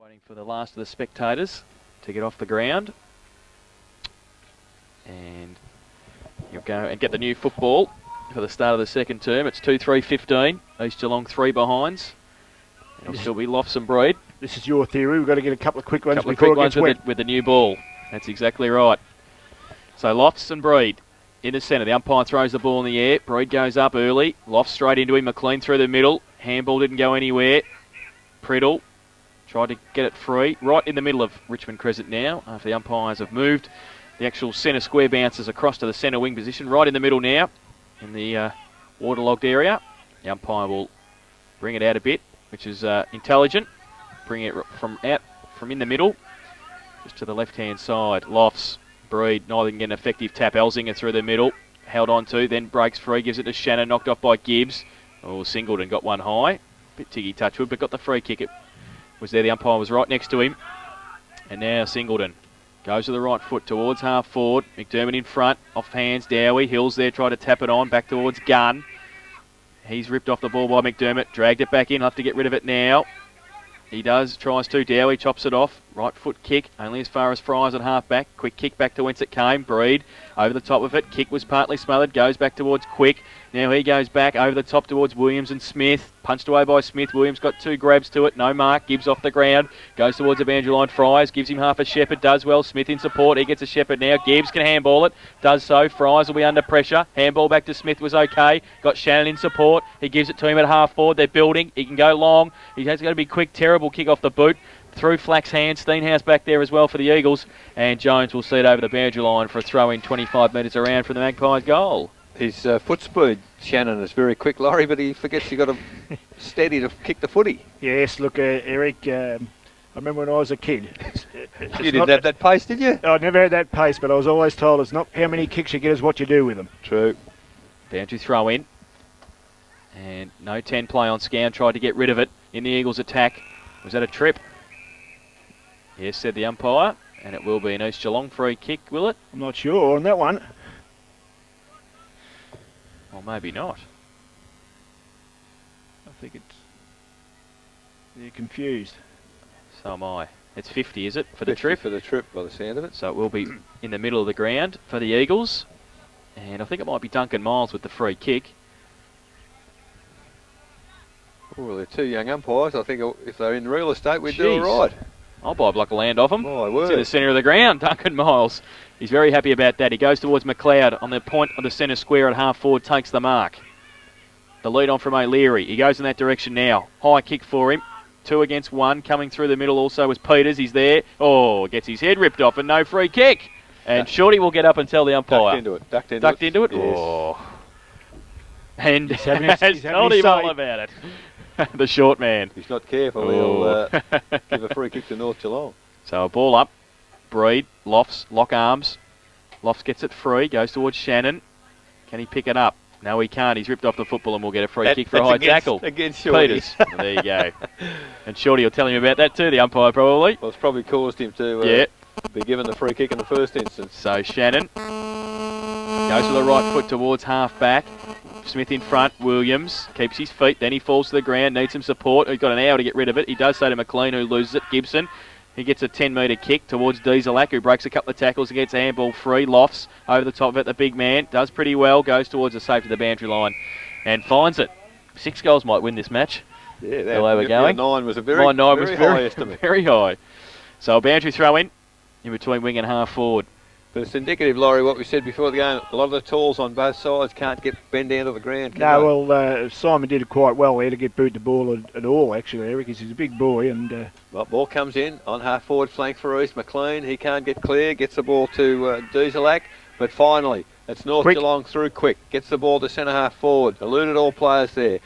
Waiting for the last of the spectators to get off the ground. And you'll go and get the new football for the start of the second term. It's 2-3-15. East Geelong 3 behinds. It'll still be Lofts and Breed. This is your theory. We've got to get a couple of quick ones Couple of before quick it ones gets wet. with the new ball. That's exactly right. So Lofts and Breed in the centre. The umpire throws the ball in the air. Breed goes up early. Lofts straight into him. McLean through the middle. Handball didn't go anywhere. Priddle tried to get it free. Right in the middle of Richmond Crescent now after the umpires have moved. The actual centre square bounces across to the centre wing position. Right in the middle now in the waterlogged area. The umpire will bring it out a bit, which is intelligent. Bring it from in the middle, just to the left-hand side. Lofts, Breed, neither can get an effective tap. Elzinger through the middle, held on to, then breaks free, gives it to Shannon, knocked off by Gibbs. Oh, Singleton got one high. Bit tiggy touchwood, but got the free kick. It was there, the umpire was right next to him. And now Singleton goes to the right foot towards half forward. McDermott in front, off hands, Dowie. Hills there, tried to tap it on, back towards Gunn. He's ripped off the ball by McDermott, dragged it back in, he'll have to get rid of it now. He does, tries to. Dowie chops it off. Right foot kick, only as far as Fryers at half back. Quick kick back to whence it came. Breed over the top of it. Kick was partly smothered, goes back towards Quick. Now he goes back over the top towards Williams and Smith. Punched away by Smith. Williams got two grabs to it. No mark. Gibbs off the ground. Goes towards the boundary line. Fryers gives him half a Shepherd. Does well. Smith in support. He gets a Shepherd now. Gibbs can handball it. Does so. Fryers will be under pressure. Handball back to Smith was okay. Got Shannon in support. He gives it to him at half forward. They're building. He can go long. He has got to be quick. Terrible kick off the boot. Through Flack's hands. Steenhouse back there as well for the Eagles. And Jones will see it over the boundary line for a throw in 25 metres around from the Magpies goal. His foot speed, Shannon, is very quick, Laurie, but he forgets you got to steady to kick the footy. Yes, look, Eric, I remember when I was a kid. You didn't have that pace, did you? I never had that pace, but I was always told it's not how many kicks you get, it's what you do with them. True. Boundary throw in. And no 10 play on Scan, tried to get rid of it in the Eagles attack. Was that a trip? Yes, said the umpire, and it will be an East Geelong free kick, will it? I'm not sure on that one. Well, maybe not. I think they're confused. So am I. It's 50, is it, for the trip? For the trip, by the sound of it. So it will be in the middle of the ground for the Eagles. And I think it might be Duncan Miles with the free kick. Oh, they're two young umpires. I think if they're in real estate, we'd do all right. I'll buy a block of land off him. My word. It's in the centre of the ground, Duncan Miles. He's very happy about that. He goes towards McLeod on the point of the centre square at half forward, takes the mark. The lead on from O'Leary. He goes in that direction now. High kick for him. 2 against 1. Coming through the middle also was Peters. He's there. Oh, gets his head ripped off and no free kick. And Shorty will get up and tell the umpire. Ducked into it. Yes. Oh. And He's told him all about it. The short man. He's not careful. He'll give a free kick to North Geelong. So a ball up. Breed. Lofts. Lock arms. Lofts gets it free. Goes towards Shannon. Can he pick it up? No, he can't. He's ripped off the football and will get a free kick for a high tackle. Against Shorty. Peters. There you go. And Shorty will tell him about that too, the umpire probably. Well, it's probably caused him to be given the free kick in the first instance. So Shannon goes with the right foot towards half back. Smith in front, Williams keeps his feet, then he falls to the ground, needs some support. He's got an hour to get rid of it. He does so to McLean, who loses it. Gibson, he gets a 10-metre kick towards Dieselak, who breaks a couple of tackles and gets a handball free. Lofts over the top of it, the big man, does pretty well, goes towards the safe to the boundary line and finds it. 6 goals might win this match. Yeah, the way we're going. 9 was a very high estimate. Very high. So a boundary throw in between wing and half forward. But it's indicative, Laurie, what we said before the game. A lot of the talls on both sides can't bend down to the ground. Well, Simon did it quite well there to get boot the ball at all, actually, Eric. He's a big boy. And well, ball comes in on half forward flank for East. McLean, he can't get clear, gets the ball to Dieselak. But finally, it's North Geelong through quick. Gets the ball to centre half forward. Eluded all players there.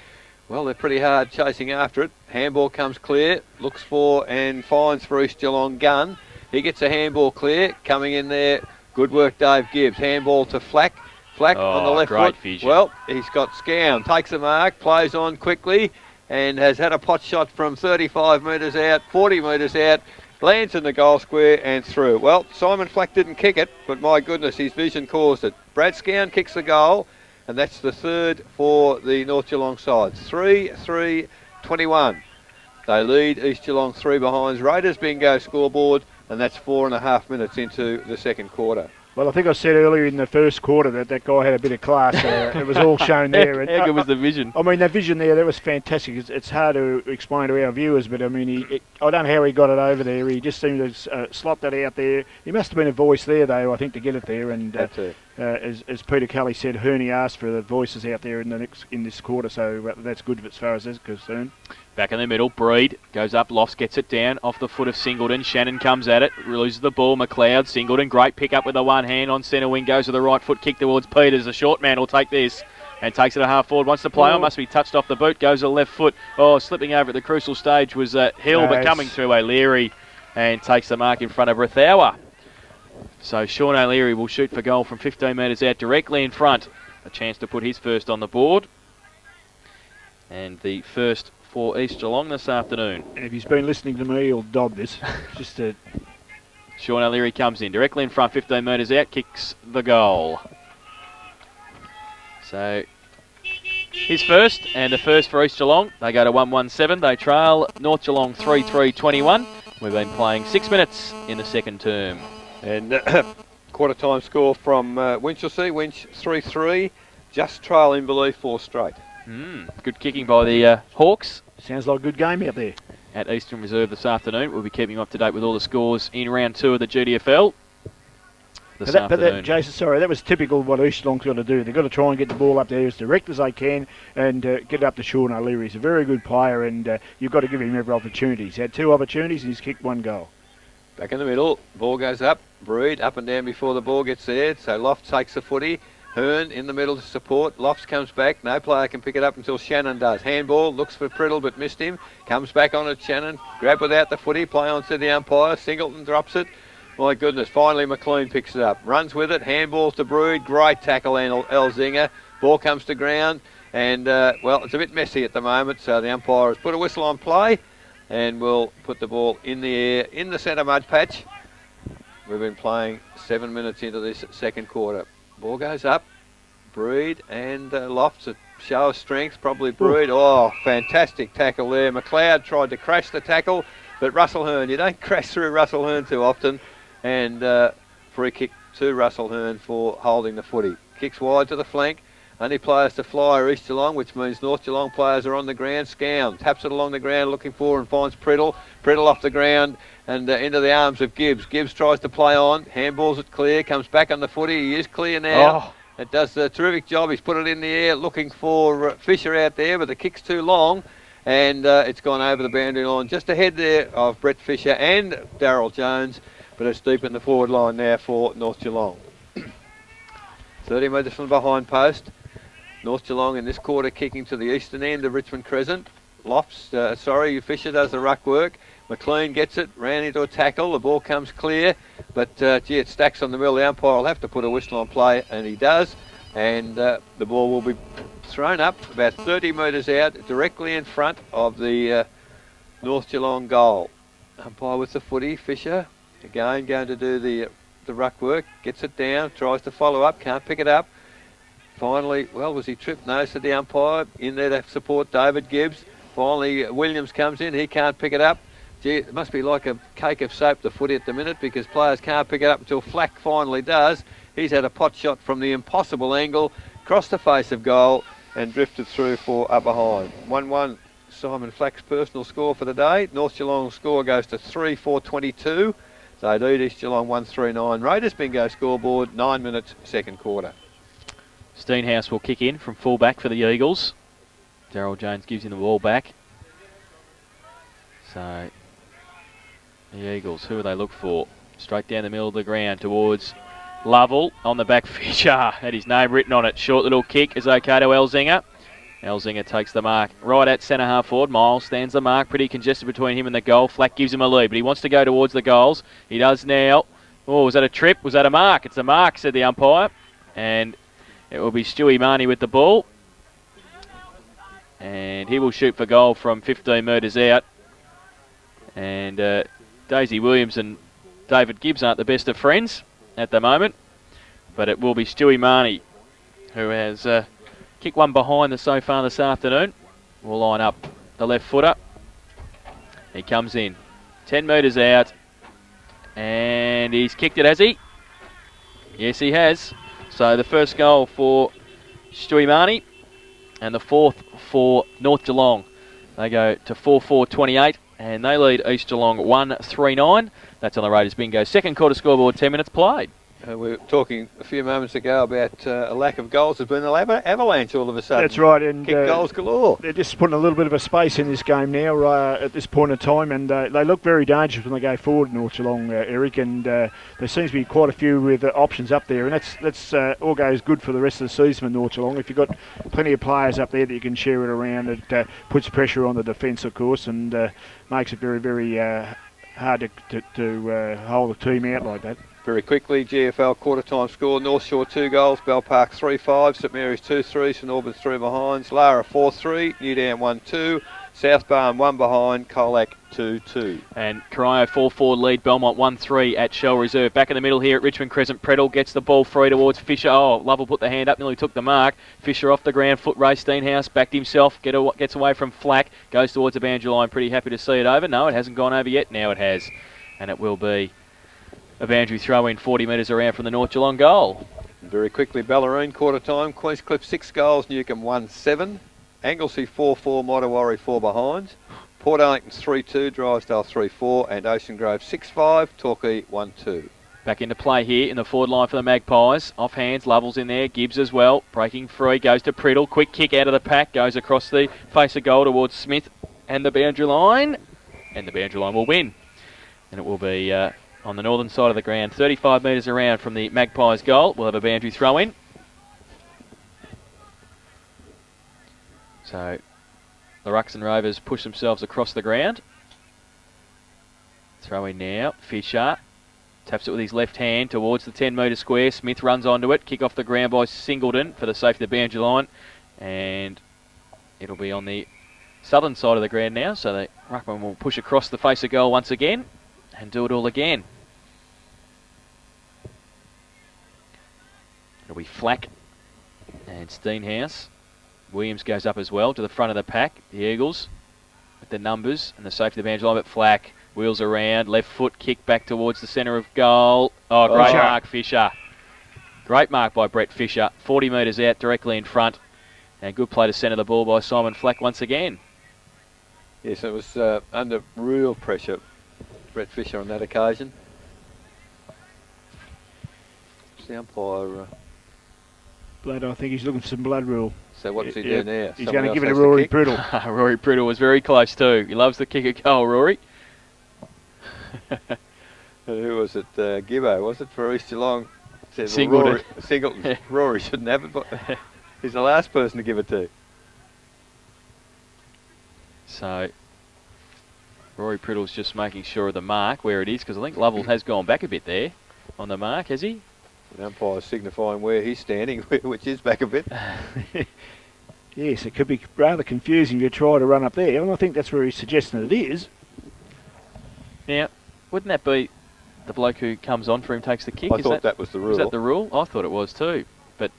Well, they're pretty hard chasing after it. Handball comes clear. Looks for and finds for East Geelong Gunn. He gets a handball clear. Coming in there. Good work, Dave Gibbs. Handball to Flack. Flack on the left foot. Vision. Well, he's got Scown. Takes the mark, plays on quickly, and has had a pot shot from 35 metres out, 40 metres out, lands in the goal square and through. Well, Simon Flack didn't kick it, but my goodness, his vision caused it. Brad Scown kicks the goal, and that's the third for the North Geelong side. 3-3-21. They lead East Geelong 3 behinds. Raiders bingo scoreboard, and that's 4.5 minutes into the second quarter. Well, I think I said earlier in the first quarter that guy had a bit of class. It was all shown there. How good was the vision? I mean, that vision there, that was fantastic. It's hard to explain to our viewers, but I mean, I don't know how he got it over there. He just seemed to slot that out there. He must have been a voice there, though, I think, to get it there. And as Peter Kelly said, Herney asked for the voices out there in this quarter, so that's good as far as that's concerned. Back in the middle, Breed goes up, Lofts gets it down off the foot of Singleton. Shannon comes at it, loses the ball. McLeod, Singleton, great pick up with the one hand on centre wing, goes with the right foot kick towards Peters. The short man will take this and takes it a half forward. Wants to play on, must be touched off the boot, goes to the left foot. Oh, slipping over at the crucial stage was Hill, but coming through O'Leary and takes the mark in front of Rithour. So Sean O'Leary will shoot for goal from 15 metres out, directly in front. A chance to put his first on the board. And the first for East Geelong this afternoon. And if he's been listening to me, he'll dob this. Sean O'Leary comes in, directly in front, 15 metres out, kicks the goal. So, his first, and the first for East Geelong. They go to 1-1-7. They trail North Geelong 3-3-21. We've been playing 6 minutes in the second term. And quarter time score from Winchelsea. Winch 3-3, just trailing Inverleith 4 straight. Good kicking by the Hawks. Sounds like a good game out there. At Eastern Reserve this afternoon. We'll be keeping you up to date with all the scores in round 2 of the GDFL this afternoon. Jason, sorry, that was typical of what East Geelong's got to do. They've got to try and get the ball up there as direct as they can and get it up to Sean O'Leary. He's a very good player, and you've got to give him every opportunity. He's had 2 opportunities and he's kicked 1 goal. Back in the middle, ball goes up. Breed up and down before the ball gets there. So Loft takes the footy. Hearn in the middle to support. Lofts comes back. No player can pick it up until Shannon does. Handball, looks for Priddle but missed him. Comes back on it, Shannon. Grab without the footy. Play on to the umpire. Singleton drops it. My goodness, finally McLean picks it up. Runs with it. Handball to Brood. Great tackle, Elzinger. Ball comes to ground. And, well, it's a bit messy at the moment. So the umpire has put a whistle on play. And we'll put the ball in the air in the centre mud patch. We've been playing 7 minutes into this second quarter. Ball goes up. Breed and Lofts, a show of strength, probably Breed. Oh, fantastic tackle there. McLeod tried to crash the tackle, but Russell Hearn, you don't crash through Russell Hearn too often. And free kick to Russell Hearn for holding the footy. Kicks wide to the flank. Only players to fly are East Geelong, which means North Geelong players are on the ground. Scown taps it along the ground looking for and finds Priddle. Priddle off the ground and into the arms of Gibbs. Gibbs tries to play on. Handballs it clear. Comes back on the footy. He is clear now. It does a terrific job. He's put it in the air looking for Fisher out there, but the kick's too long. And it's gone over the boundary line just ahead there of Brett Fisher and Darryl Jones. But it's deep in the forward line now for North Geelong. 30 metres from the behind post. North Geelong in this quarter kicking to the eastern end of Richmond Crescent. Fisher does the ruck work. McLean gets it, ran into a tackle. The ball comes clear, but it stacks on the middle. The umpire will have to put a whistle on play, and he does. And the ball will be thrown up about 30 metres out, directly in front of the North Geelong goal. Umpire with the footy, Fisher. Again, going to do the ruck work. Gets it down, tries to follow up, can't pick it up. Finally, well, was he tripped? No, said the umpire. In there to support David Gibbs. Finally, Williams comes in. He can't pick it up. Gee, it must be like a cake of soap, the footy at the minute, because players can't pick it up until Flack finally does. He's had a pot shot from the impossible angle, crossed the face of goal, and drifted through for up behind. 1-1, Simon Flack's personal score for the day. North Geelong's score goes to 3-4-22. So indeed, East Geelong 1-3-9. Raiders bingo scoreboard, 9 minutes, second quarter. Steenhouse will kick in from fullback for the Eagles. Darryl Jones gives him the ball back. So the Eagles, who will they look for? Straight down the middle of the ground towards Lovell on the back. Fisher had his name written on it. Short little kick is okay to Elzinger. Elzinger takes the mark right at centre half forward. Miles stands the mark, pretty congested between him and the goal. Flack gives him a lead, but he wants to go towards the goals. He does now. Oh, was that a trip? Was that a mark? It's a mark, said the umpire. And it will be Stewie Marnie with the ball. And he will shoot for goal from 15 metres out. And Daisy Williams and David Gibbs aren't the best of friends at the moment. But it will be Stewie Marnie who has kicked one behind so far this afternoon. Will line up the left footer. He comes in. 10 metres out. And he's kicked it, has he? Yes, he has. So the first goal for Stewie Marnie and the fourth for North Geelong. They go to 4-4-28 and they lead East Geelong 1-3-9. That's on the Raiders bingo. Second quarter scoreboard, 10 minutes played. We were talking a few moments ago about a lack of goals. There's been an avalanche all of a sudden. That's right, and kick goals galore. They're just putting a little bit of a space in this game now at this point of time, and they look very dangerous when they go forward, North Geelong, Eric, and there seems to be quite a few with options up there, and that's all goes good for the rest of the season for North Geelong. If you've got plenty of players up there that you can share it around, it puts pressure on the defence, of course, and makes it very, very hard to hold the team out like that. Very quickly, GFL quarter time score. North Shore 2 goals, Bell Park 3-5, St Mary's 2-3, St Albans 3 behinds, Lara 4-3, Newdown 1-2, South Barn 1 behind, Colac 2-2. And Corio 4-4 lead, Belmont 1-3 at Shell Reserve. Back in the middle here at Richmond Crescent, Predel gets the ball free towards Fisher. Oh, Lovell put the hand up, nearly took the mark. Fisher off the ground, foot race, Steenhouse backed himself, gets away from Flack, goes towards the boundary line. Pretty happy to see it over. No, it hasn't gone over yet. Now it has. And it will be a boundary throw in 40 metres around from the North Geelong goal. Very quickly, Bellarine quarter time, Queenscliff 6 goals, Newcombe 1-7, Anglesey 4-4, Motowari 4 behinds, Port Ellington 3-2, Drysdale 3-4, and Ocean Grove 6-5, Torquay 1-2. Back into play here in the forward line for the Magpies. Off hands, Lovell's in there, Gibbs as well, breaking free, goes to Priddle, quick kick out of the pack, goes across the face of goal towards Smith and the boundary line, and the boundary line will win. And it will be on the northern side of the ground, 35 metres around from the Magpies goal. We'll have a boundary throw in. So the Ruxton Rovers push themselves across the ground. Throw in now, Fisher taps it with his left hand towards the 10 metre square. Smith runs onto it, kick off the ground by Singleton for the safety of the boundary line, and it'll be on the southern side of the ground now, so the Ruckman will push across the face of goal once again and do it all again. It'll be Flack and Steenhouse. Williams goes up as well to the front of the pack. The Eagles with the numbers and the safety of the boundary line, but Flack wheels around, left foot kick back towards the centre of goal. Oh, great mark, Fisher. Great mark by Brett Fisher. 40 metres out, directly in front. And good play to centre the ball by Simon Flack once again. Yes, it was under real pressure, Brett Fisher, on that occasion. The umpire. Blood, I think he's looking for some blood rule. So what does he do now? He's going to give it to Rory Priddle. Rory Priddle was very close too. He loves the kick of goal, Rory. Who was it? Gibbo, was it, for East Geelong? Said, Singleton. Singleton. Rory shouldn't have it, but he's the last person to give it to. So Rory Priddle's just making sure of the mark where it is, because I think Lovell has gone back a bit there on the mark, has he? The umpire's signifying where he's standing, which is back a bit. Yes, it could be rather confusing to try to run up there, and I think that's where he's suggesting it is. Now, wouldn't that be the bloke who comes on for him takes the kick? I thought that was the rule. Is that the rule? I thought it was too. But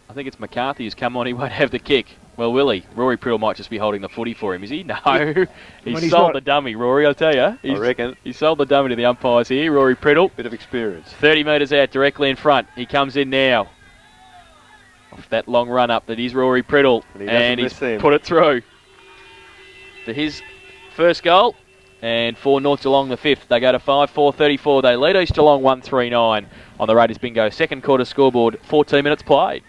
I think it's McCarthy who's come on. He won't have the kick. Well, will he? Rory Priddle might just be holding the footy for him, is he? No. He's sold the dummy, Rory, I'll tell you. I reckon. He sold the dummy to the umpires here, Rory Priddle. Bit of experience. 30 metres out, directly in front. He comes in now. Off that long run up that is Rory Priddle. And he's put it through. To his first goal. And for North Geelong, the fifth. They go to 5-4-34. They lead East Geelong 1-3-9 on the Raiders bingo. Second quarter scoreboard, 14 minutes played.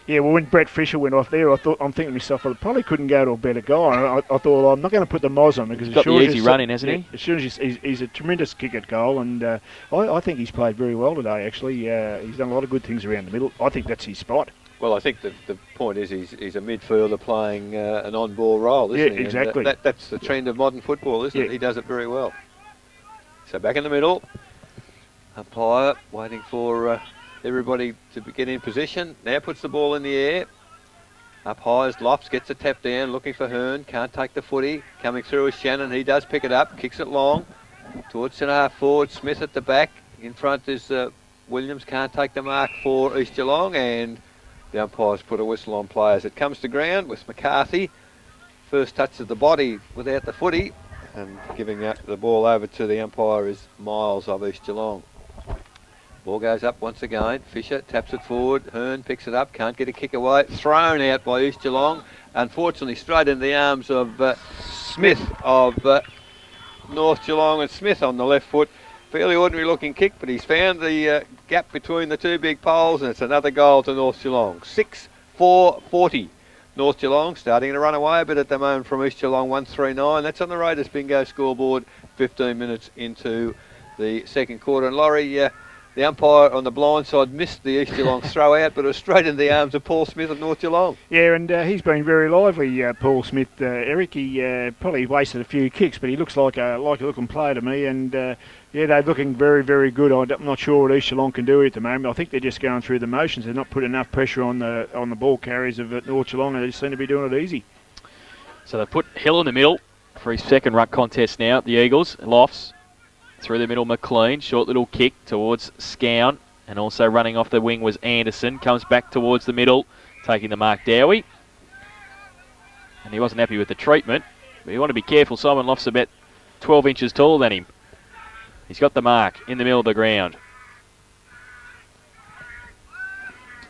Yeah, well, when Brett Fisher went off there, I'm thinking to myself, well, I probably couldn't go to a better guy. I thought, well, I'm not going to put the Moz on because he's got the easy run in, hasn't he? As soon as he's a tremendous kick at goal, and I think he's played very well today. Actually, he's done a lot of good things around the middle. I think that's his spot. Well, I think the point is he's a midfielder playing an on-ball role, isn't he? Yeah, exactly. And that's the trend of modern football, isn't it? He does it very well. So back in the middle, umpire waiting for everybody to get in position. Now puts the ball in the air. Up high as Lofts gets a tap down, looking for Hearn. Can't take the footy. Coming through is Shannon. He does pick it up, kicks it long. Towards centre half forward, Smith at the back. In front is Williams. Can't take the mark for East Geelong, and the umpires put a whistle on play as it comes to ground with McCarthy. First touch of the body without the footy. And giving the ball over to the umpire is Miles of East Geelong. Ball goes up once again. Fisher taps it forward. Hearn picks it up. Can't get a kick away. Thrown out by East Geelong. Unfortunately, straight into the arms of Smith of North Geelong. And Smith on the left foot. Fairly ordinary looking kick, but he's found the gap between the two big poles, and it's another goal to North Geelong. 6-4-40. North Geelong starting to run away a bit at the moment from East Geelong. 139. That's on the Raiders bingo scoreboard. 15 minutes into the second quarter. And Laurie, the umpire on the blind side missed the East Geelong throw out, but it was straight into the arms of Paul Smith of North Geelong. Yeah, and he's been very lively, Paul Smith. Eric, he probably wasted a few kicks, but he looks like a looking player to me. And yeah, they're looking very, very good. I'm not sure what East Geelong can do at the moment. I think they're just going through the motions. They're not putting enough pressure on the ball carriers of North Geelong, and they just seem to be doing it easy. So they put Hill in the middle for his second ruck contest now. The Eagles, Lofts. Through the middle, McLean. Short little kick towards Scown. And also running off the wing was Anderson. Comes back towards the middle, taking the mark Dowie. And he wasn't happy with the treatment. But you want to be careful. Simon Loft's about 12 inches taller than him. He's got the mark in the middle of the ground.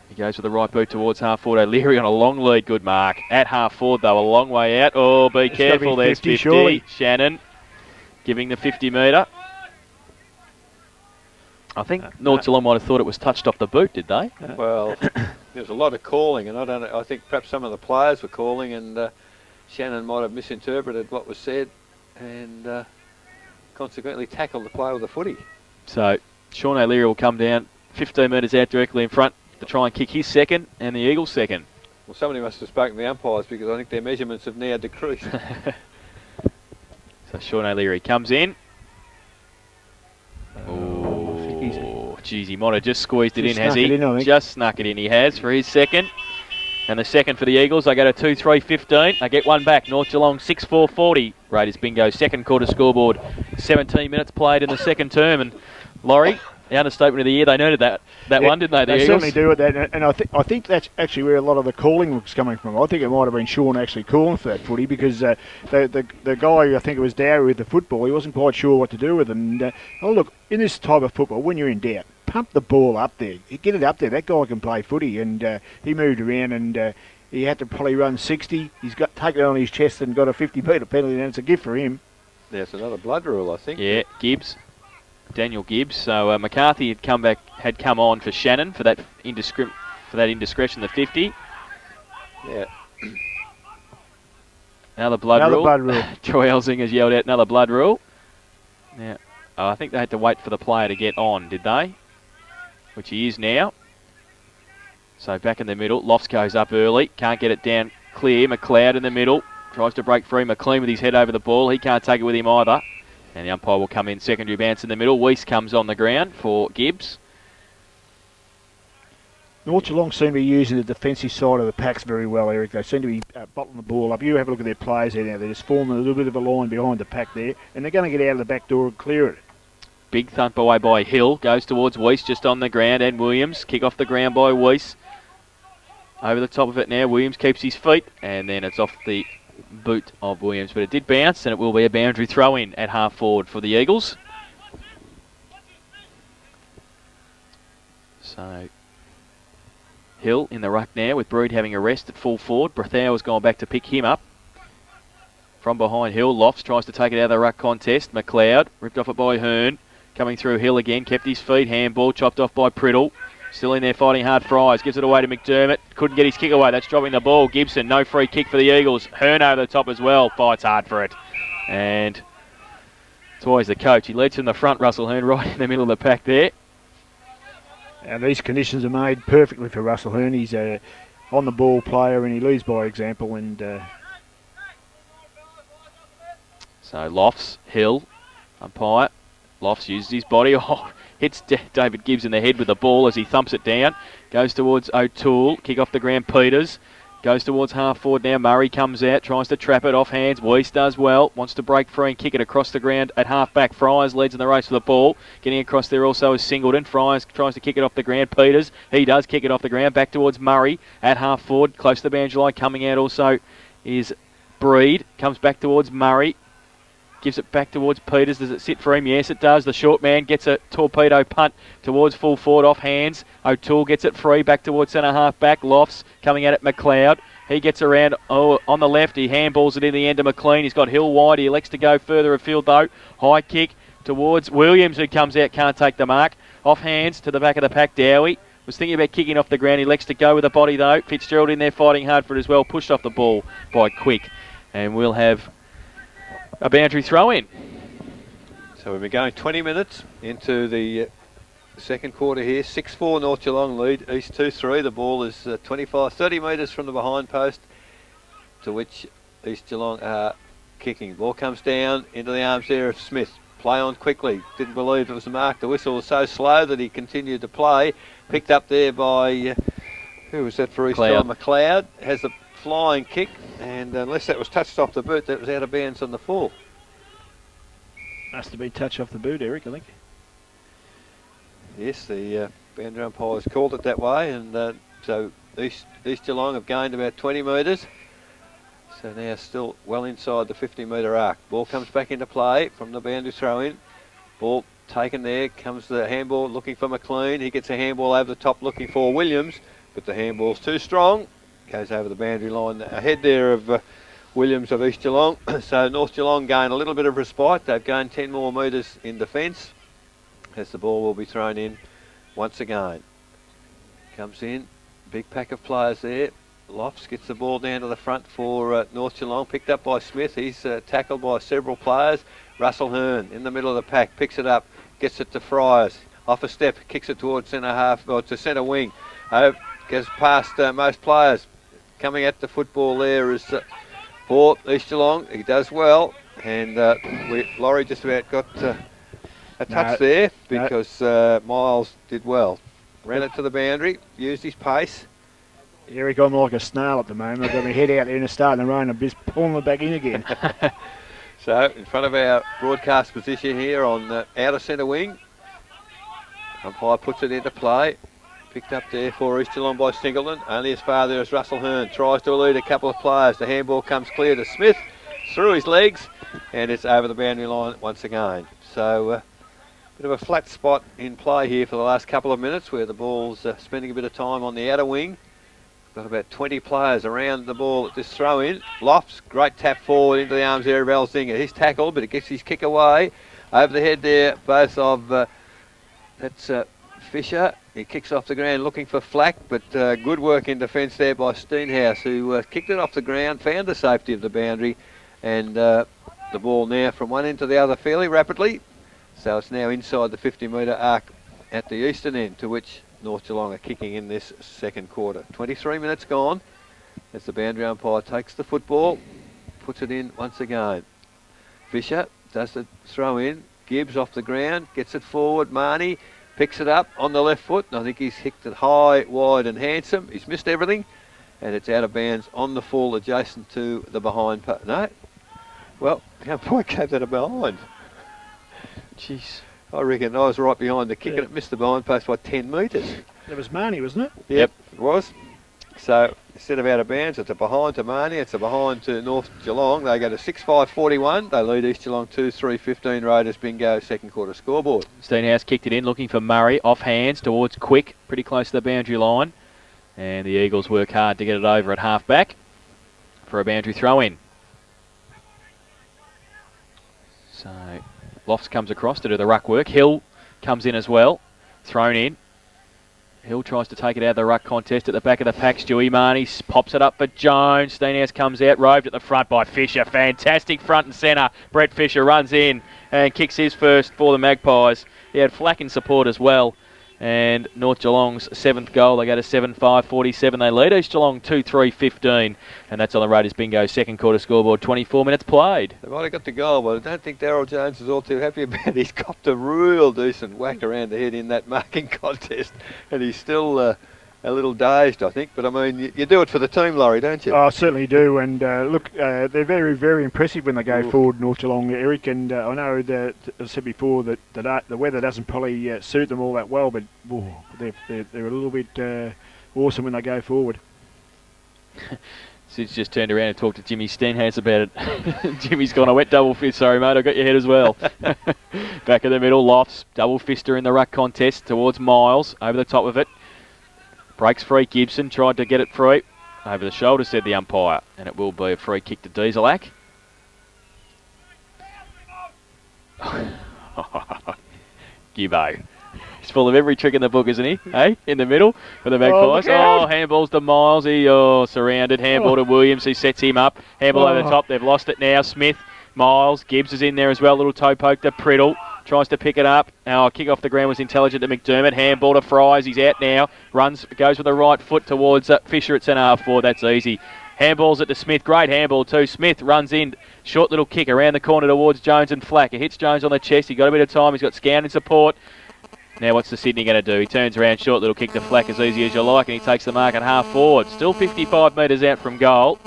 He goes with the right boot towards half forward. O'Leary on a long lead. Good mark. At half forward, though, a long way out. Oh, be careful. There's 50. Surely. Shannon giving the 50 metre. I think North Geelong might have thought it was touched off the boot, did they? Well, there's a lot of calling, and I think perhaps some of the players were calling, and Shannon might have misinterpreted what was said, and consequently tackled the player with a footy. So Sean O'Leary will come down 15 metres out directly in front to try and kick his second and the Eagles' second. Well, somebody must have spoken to the umpires, because I think their measurements have now decreased. So Sean O'Leary comes in. Geez, he might have just squeezed it in, has he? Just snuck it in, he has, for his second. And the second for the Eagles, they go to 2-3-15. They get one back. North Geelong 6-4-40. Raiders bingo, second quarter scoreboard. 17 minutes played in the second term. And Laurie, the understatement of the year, they needed that one, didn't they, the Eagles? Certainly do it. And I think that's actually where a lot of the calling was coming from. I think it might have been Sean actually calling for that footy, because the guy, I think it was Dowie with the football, he wasn't quite sure what to do with it. And, look, in this type of football, when you're in doubt, pump the ball up there. Get it up there. That guy can play footy. And he moved around, and he had to probably run 60. He's got taken it on his chest and got a 50-metre penalty, and it's a gift for him. There's another blood rule, I think. Yeah, Gibbs. Daniel Gibbs. So McCarthy had come on for Shannon for that indiscretion, the 50. Yeah. Another blood rule. Troy Elzinger's yelled out another blood rule. Yeah. I think they had to wait for the player to get on, did they? Which he is now. So back in the middle. Lofts goes up early. Can't get it down clear. McLeod in the middle. Tries to break free. McLean with his head over the ball. He can't take it with him either. And the umpire will come in. Secondary bounce in the middle. Weiss comes on the ground for Gibbs. North Geelong seem to be using the defensive side of the packs very well, Eric. They seem to be bottling the ball up. You have a look at their players there now. They're just forming a little bit of a line behind the pack there, and they're going to get out of the back door and clear it. Big thump away by Hill. Goes towards Weiss just on the ground, and Williams. Kick off the ground by Weiss. Over the top of it now. Williams keeps his feet, and then it's off the boot of Williams. But it did bounce, and it will be a boundary throw-in at half forward for the Eagles. So Hill in the ruck now with Brood having a rest at full forward. Brethau has gone back to pick him up. From behind Hill, Lofts tries to take it out of the ruck contest. McLeod ripped off it by Hearn. Coming through Hill again, kept his feet. Handball chopped off by Priddle. Still in there fighting hard. Fries gives it away to McDermott. Couldn't get his kick away. That's dropping the ball. Gibson, no free kick for the Eagles. Hearn over the top as well. Fights hard for it. And it's always the coach. He leads from the front, Russell Hearn, right in the middle of the pack there. And these conditions are made perfectly for Russell Hearn. He's a on-the-ball player, and he leads by example. And so Lofts, Hill, umpire. Lofts uses his body. Oh, hits David Gibbs in the head with the ball as he thumps it down. Goes towards O'Toole. Kick off the ground, Peters. Goes towards half forward now. Murray comes out, tries to trap it off hands. Weiss does well. Wants to break free and kick it across the ground at half back. Fryers leads in the race for the ball. Getting across there also is Singleton. Fryers tries to kick it off the ground. Peters, he does kick it off the ground. Back towards Murray at half forward. Close to the boundary line. Coming out also is Breed. Comes back towards Murray. Gives it back towards Peters. Does it sit for him? Yes, it does. The short man gets a torpedo punt towards full forward off hands. O'Toole gets it free back towards centre half back. Lofts coming at it. McLeod. He gets around on the left. He handballs it in the end to McLean. He's got Hill wide. He elects to go further afield though. High kick towards Williams, who comes out. Can't take the mark. Off hands to the back of the pack. Dowie was thinking about kicking off the ground. He elects to go with the body though. Fitzgerald in there fighting hard for it as well. Pushed off the ball by Quick. And we'll have a boundary throw in. So we'll be going 20 minutes into the second quarter here. 6-4 North Geelong lead. East 2-3. The ball is 30 metres from the behind post, to which East Geelong are kicking. Ball comes down into the arms there of Smith. Play on quickly. Didn't believe it was a mark. The whistle was so slow that he continued to play. Picked up there by, who was that for East Geelong? McLeod has a flying kick, and unless that was touched off the boot, that was out of bounds on the full. Must have been touch off the boot, Eric, I think. Yes, the boundary umpires called it that way, and so East Geelong have gained about 20 metres. So now still well inside the 50-metre arc. Ball comes back into play from the boundary throw-in. Ball taken there, comes the handball looking for McLean. He gets a handball over the top looking for Williams, but the handball's too strong. Goes over the boundary line ahead there of Williams of East Geelong. So North Geelong gain a little bit of respite. They've gained 10 more metres in defence, as the ball will be thrown in once again. Comes in, big pack of players there. Lofts gets the ball down to the front for North Geelong, picked up by Smith. He's tackled by several players. Russell Hearn in the middle of the pack, picks it up, gets it to Friars. Off a step, kicks it towards centre half, or to centre wing. Gets past most players. Coming at the football there is for East Geelong. He does well, and Laurie just about got a touch there because Miles did well. Ran it to the boundary, used his pace. Eric, I'm like a snail at the moment. I've got my head out there and starting to rain. I'm just pulling it back in again. So, in front of our broadcast position here on the outer centre wing. Umpire puts it into play. Picked up there for East Geelong by Singleton. Only as far there as Russell Hearn. Tries to elude a couple of players. The handball comes clear to Smith. Through his legs. And it's over the boundary line once again. So, bit of a flat spot in play here for the last couple of minutes, where the ball's spending a bit of time on the outer wing. Got about 20 players around the ball at this throw-in. Lofts, great tap forward into the arms there of Elzinger. He's tackled, but it gets his kick away. Over the head there, both of, that's Fisher. He kicks off the ground looking for Flack, but good work in defence there by Steenhouse, who kicked it off the ground, found the safety of the boundary, and the ball now from one end to the other fairly rapidly. So it's now inside the 50-metre arc at the eastern end, to which North Geelong are kicking in this second quarter. 23 minutes gone as the boundary umpire takes the football, puts it in once again. Fisher does the throw in. Gibbs off the ground, gets it forward. Marnie picks it up on the left foot, and I think he's hit it high, wide and handsome. He's missed everything, and it's out of bounds on the full adjacent to the behind post. No? Well, the umpire gave that a behind. Jeez. I reckon I was right behind the kick, and it missed the behind post by 10 metres. That was Marnie, wasn't it? Yep, it was. So instead of out of bounds, it's a behind to Marnie, it's a behind to North Geelong. They go to 6-5-41. They lead East Geelong 2-3-15. Raiders bingo second quarter scoreboard. Steenhouse kicked it in, looking for Murray. Off hands towards Quick, pretty close to the boundary line. And the Eagles work hard to get it over at half back for a boundary throw in. So Lofts comes across to do the ruck work. Hill comes in as well. Thrown in. Hill tries to take it out of the ruck contest at the back of the pack. Stewie Marnie pops it up for Jones. Steenhouse comes out, roved at the front by Fisher. Fantastic front and centre. Brett Fisher runs in and kicks his first for the Magpies. He had Flack in support as well. And North Geelong's seventh goal, they go to 7-5-47. They lead East Geelong 2-3-15. And that's on the Raiders bingo second quarter scoreboard. 24 minutes played. They might have got the goal, but I don't think Darryl Jones is all too happy about it. He's copped a real decent whack around the head in that marking contest. And he's still a little dazed, I think. But, I mean, you do it for the team, Laurie, don't you? Oh, I certainly do. And, look, they're very, very impressive when they go forward, North Geelong, Eric. And I know that, as I said before, that the weather doesn't probably suit them all that well, but they're a little bit awesome when they go forward. Sid's just turned around and talked to Jimmy Stenhouse about it. Jimmy's gone, I went double fist. Sorry, mate, I got your head as well. Back in the middle, Lofts. Double fister in the ruck contest towards Miles. Over the top of it. Breaks free. Gibson tried to get it free. Over the shoulder, said the umpire. And it will be a free kick to Dieselak. Gibbo. He's full of every trick in the book, isn't he? Hey, in the middle for the Magpies. Oh, handballs to Miles. He surrounded. Handball to Williams. He sets him up. Handball over the top. They've lost it now. Smith, Miles, Gibbs is in there as well. Little toe poke to Priddle. Tries to pick it up. Now, kick off the ground was intelligent to McDermott. Handball to Fries. He's out now. Runs, goes with the right foot towards Fisher at centre half forward. That's easy. Handballs it to Smith. Great handball too. Smith runs in. Short little kick around the corner towards Jones and Flack. It hits Jones on the chest. He got a bit of time. He's got Scown in support. Now what's the Sydney going to do? He turns around, short little kick to Flack as easy as you like, and he takes the mark at half forward. Still 55 metres out from goal.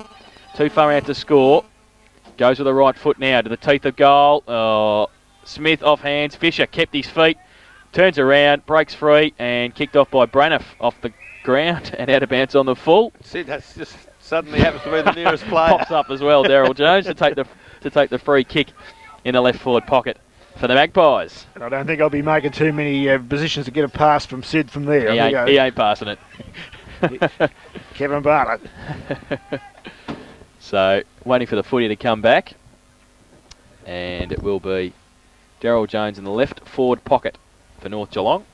Too far out to score. Goes with the right foot now to the teeth of goal. Smith off hands. Fisher kept his feet. Turns around, breaks free, and kicked off by Braniff off the ground and out of bounds on the full. See, that's just suddenly happens to be the nearest player. Pops up as well, Daryl Jones, to take the free kick in the left forward pocket for the Magpies. I don't think I'll be making too many positions to get a pass from Sid from there. He ain't passing it. Kevin Bartlett. So, waiting for the footy to come back. And it will be Daryl Jones in the left forward pocket for North Geelong.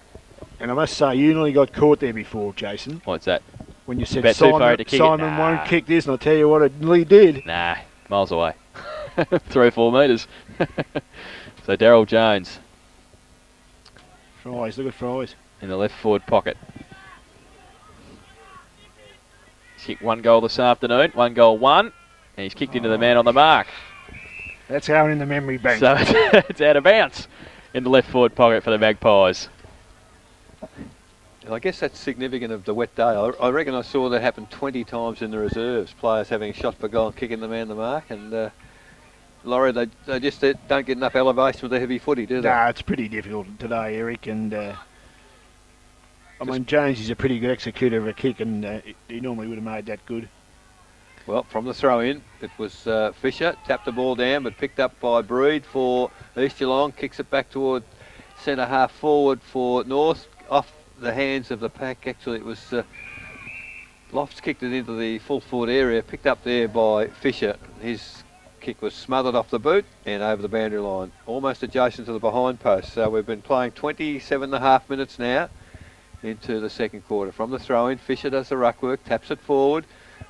And I must say, you nearly got caught there before, Jason. What's that? When you said About too far to kick Simon won't kick this, and I'll tell you what, it nearly did. Nah, miles away. 3 or 4 metres. So Daryl Jones. Fries, look at Fries. In the left forward pocket. He's kicked 1 goal this afternoon, 1 goal, 1. And he's kicked into the man on the mark. That's going in the memory bank. So it's out of bounds in the left forward pocket for the Magpies. I guess that's significant of the wet day. I reckon I saw that happen 20 times in the reserves. Players having a shot for goal and kicking the man the mark. And Laurie, they just don't get enough elevation with the heavy footy, do they? Nah, it's pretty difficult today, Eric. And I mean, Jones is a pretty good executor of a kick, and he normally would have made that good. Well, from the throw-in, it was Fisher, tapped the ball down, but picked up by Breed for East Geelong, kicks it back toward centre half forward for North, off the hands of the pack. Actually, it was Lofts kicked it into the full forward area, picked up there by Fisher. His kick was smothered off the boot and over the boundary line, almost adjacent to the behind post. So we've been playing 27.5 minutes now into the second quarter. From the throw-in, Fisher does the ruck work, taps it forward.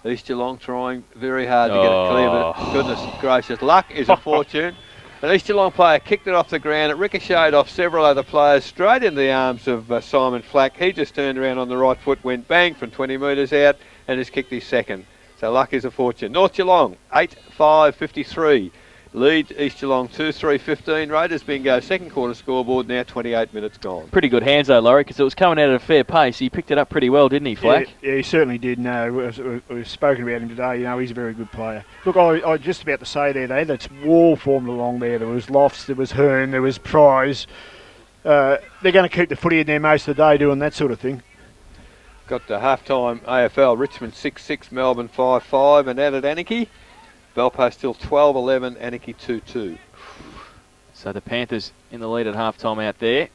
East Geelong trying very hard to get it clear, but goodness gracious, luck is a fortune. An East Geelong player kicked it off the ground. It ricocheted off several other players straight into the arms of Simon Flack. He just turned around on the right foot, went bang from 20 metres out and has kicked his second. So luck is a fortune. North Geelong, 8-5-53. Lead East Geelong 2-3-15. Raiders bingo, second quarter scoreboard, now 28 minutes gone. Pretty good hands though, Laurie, because it was coming out at a fair pace. He picked it up pretty well, didn't he, Flack? Yeah, he certainly did. No, we've spoken about him today. You know, he's a very good player. Look, I was just about to say there, that's wall formed along there. There was Lofts, there was Hearn, there was Prize. They're going to keep the footy in there most of the day doing that sort of thing. Got the half-time AFL, Richmond 6-6, Melbourne 5-5, and added Anarchy. Belpost still 12-11, Anarchy 2-2. So the Panthers in the lead at half-time out there.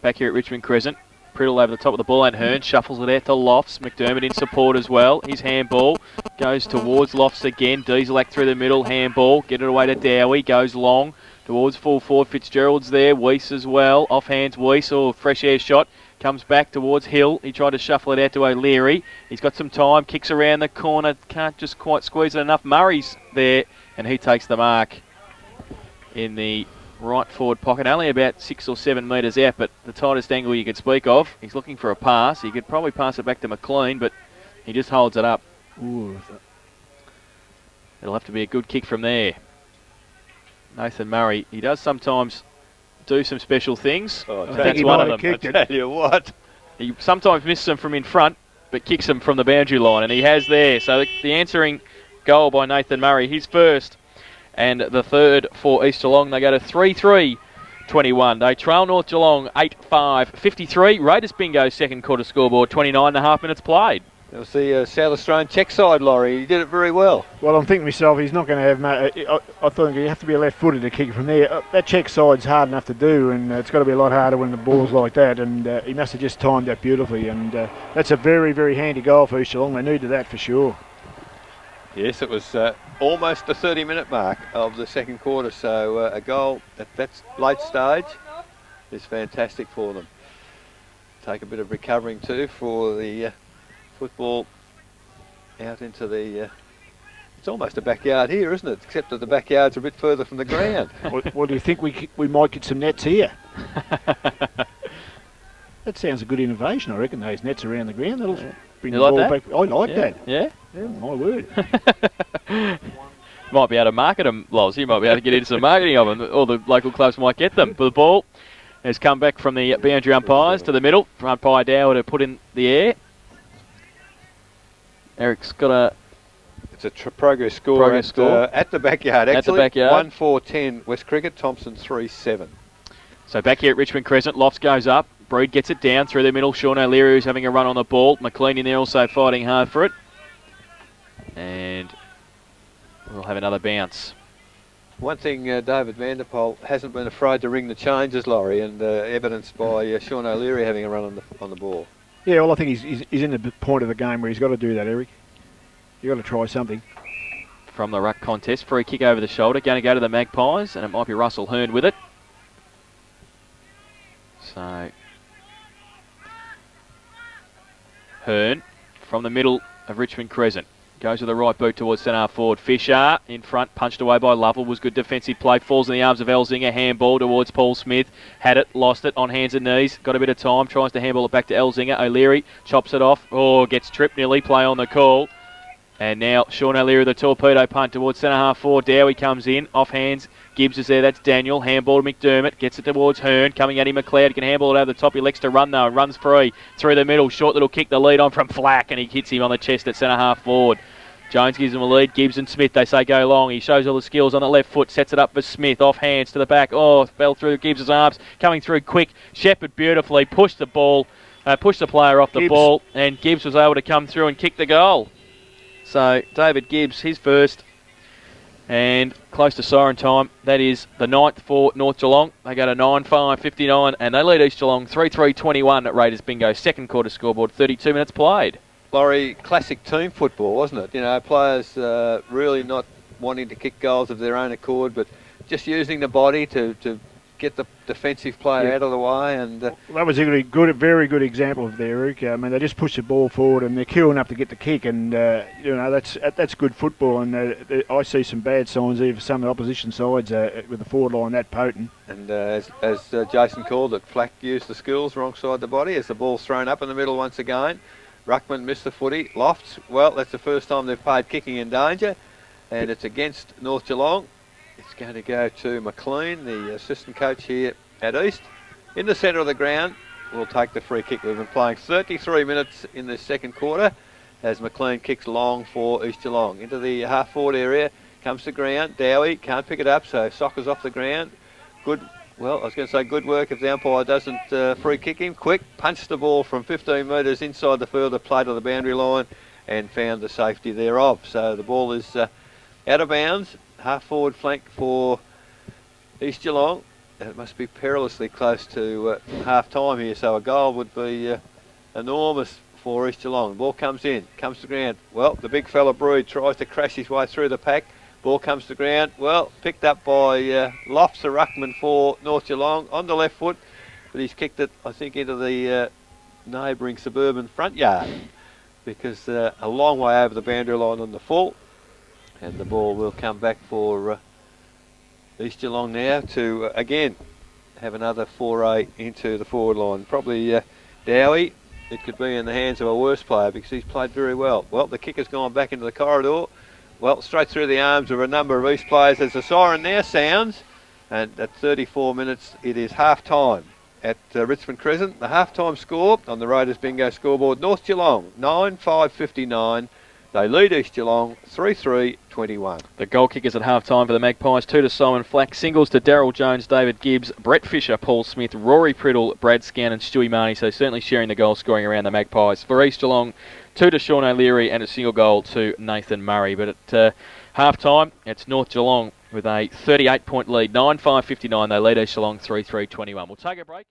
Back here at Richmond Crescent. Priddle over the top of the ball and Hearn shuffles it out to Lofts. McDermott in support as well. His handball goes towards Lofts again. Dieselak through the middle, handball. Get it away to Dowie. Goes long towards full forward. Fitzgerald's there. Weiss as well. Off hands Weiss. Fresh air shot. Comes back towards Hill. He tried to shuffle it out to O'Leary. He's got some time. Kicks around the corner. Can't just quite squeeze it enough. Murray's there. And he takes the mark in the right forward pocket. Only about 6 or 7 metres out, but the tightest angle you could speak of. He's looking for a pass. He could probably pass it back to McLean, but he just holds it up. Ooh. It'll have to be a good kick from there. Nathan Murray. He does sometimes do some special things. That's one of them. I tell you what. He sometimes misses them from in front, but kicks them from the boundary line, and he has there. So the answering goal by Nathan Murray, his first, and the third for East Geelong. They go to 3-3-21. They trail North Geelong 8-5-53. Raiders bingo second quarter scoreboard, 29.5 minutes played. It was the South Australian check side, Laurie. He did it very well. Well, I'm thinking to myself, he's not going to have. I thought you have to be a left-footed to kick from there. That check side's hard enough to do, and it's got to be a lot harder when the ball's like that. And he must have just timed that beautifully. And that's a very, very handy goal for East Geelong. They needed that for sure. Yes, it was almost the 30-minute mark of the second quarter. So a goal at that late stage is fantastic for them. Take a bit of recovering too for the football out into the... it's almost a backyard here, isn't it? Except that the backyard's a bit further from the ground. Well, do you think we might get some nets here? That sounds a good innovation. I reckon those nets around the ground. That'll bring the ball back. I like that. Yeah? Yeah, my word. Might be able to market them, Loz. You might be able to get into some marketing of them. All the local clubs might get them. But the ball has come back from the boundary umpires to the middle. Umpire Dower to put in the air. Eric's got a... It's a progress score, at the backyard, actually. At the backyard. 1-4-10 West Cricket, Thompson 3-7. So back here at Richmond Crescent, Lofts goes up. Breed gets it down through the middle. Sean O'Leary who's having a run on the ball. McLean in there also fighting hard for it. And we'll have another bounce. One thing David Vanderpoel hasn't been afraid to ring the changes, Laurie, and evidenced by Sean O'Leary having a run on the ball. Yeah, well, I think he's in the point of the game where he's got to do that, Eric. You've got to try something. From the ruck contest, free kick over the shoulder, going to go to the Magpies, and it might be Russell Hearn with it. So, Hearn from the middle of Richmond Crescent. Goes with the right boot towards centre forward. Fisher in front, punched away by Lovell. Was good defensive play. Falls in the arms of Elzinger. Handball towards Paul Smith. Had it, lost it on hands and knees. Got a bit of time. Tries to handball it back to Elzinger. O'Leary chops it off. Oh, gets tripped nearly. Play on the call. And now Sean O'Leary, the torpedo punt towards centre half forward. Dowie comes in. Off hands. Gibbs is there. That's Daniel. Handball to McDermott. Gets it towards Hearn. Coming at him, McLeod. Can handball it over the top. He elects to run though. Runs free. Through the middle. Short little kick. The lead on from Flack. And he hits him on the chest at centre half forward. Jones gives him a lead. Gibbs and Smith, they say go long. He shows all the skills on the left foot. Sets it up for Smith. Off hands to the back. Oh, fell through Gibbs' arms. Coming through quick. Shepherd beautifully. Pushed the ball. Pushed the player off the ball. And Gibbs was able to come through and kick the goal. So, David Gibbs, his first. And close to siren time. That is the 9th for North Geelong. They go to 9-5-59. And they lead East Geelong 3-3-21 at Raiders Bingo. Second quarter scoreboard. 32 minutes played. Laurie, classic team football, wasn't it? You know, players really not wanting to kick goals of their own accord, but just using the body to get the defensive player out of the way. And that was a very good example of there, Eric. I mean, they just push the ball forward and they're queuing up to get the kick, and you know that's good football. And I see some bad signs even for some of the opposition sides with the forward line that potent. And as Jason called it, Flack used the skills wrong side the body as the ball's thrown up in the middle once again. Ruckman missed the footy. Lofts, well, that's the first time they've played kicking in danger, and it's against North Geelong. It's going to go to McLean, the assistant coach here at East. In the centre of the ground, we'll take the free kick. We've been playing 33 minutes in the second quarter as McLean kicks long for East Geelong. Into the half-forward area, comes to ground. Dowie can't pick it up, so Soccer's off the ground. Good. Well, I was going to say good work if the umpire doesn't free kick him. Quick, punched the ball from 15 metres inside the further plate of the boundary line and found the safety thereof. So the ball is out of bounds. Half-forward flank for East Geelong. It must be perilously close to half-time here, so a goal would be enormous for East Geelong. The ball comes in, comes to ground. Well, the big fella Breed tries to crash his way through the pack. Ball comes to ground. Well, picked up by Lofts, the ruckman for North Geelong on the left foot, but he's kicked it, I think, into the neighbouring suburban front yard because a long way over the boundary line on the full, and the ball will come back for East Geelong now to again have another foray into the forward line. Probably Dowie. It could be in the hands of a worse player because he's played very well. Well, the kick has gone back into the corridor. Well, straight through the arms of a number of East players as the siren now sounds. And at 34 minutes, it is half-time at Richmond Crescent. The half-time score on the Raiders Bingo scoreboard, North Geelong, 9-5-59. They lead East Geelong 3-3-21. The goal kickers at half-time for the Magpies, 2 to Simon Flack, singles to Daryl Jones, David Gibbs, Brett Fisher, Paul Smith, Rory Priddle, Brad Scan and Stewie Marnie, so certainly sharing the goal scoring around the Magpies. For East Geelong, 2 to Sean O'Leary and a single goal to Nathan Murray. But at half-time, it's North Geelong with a 38-point lead. 9-5-59, they lead East Geelong 3-3-21. We'll take a break.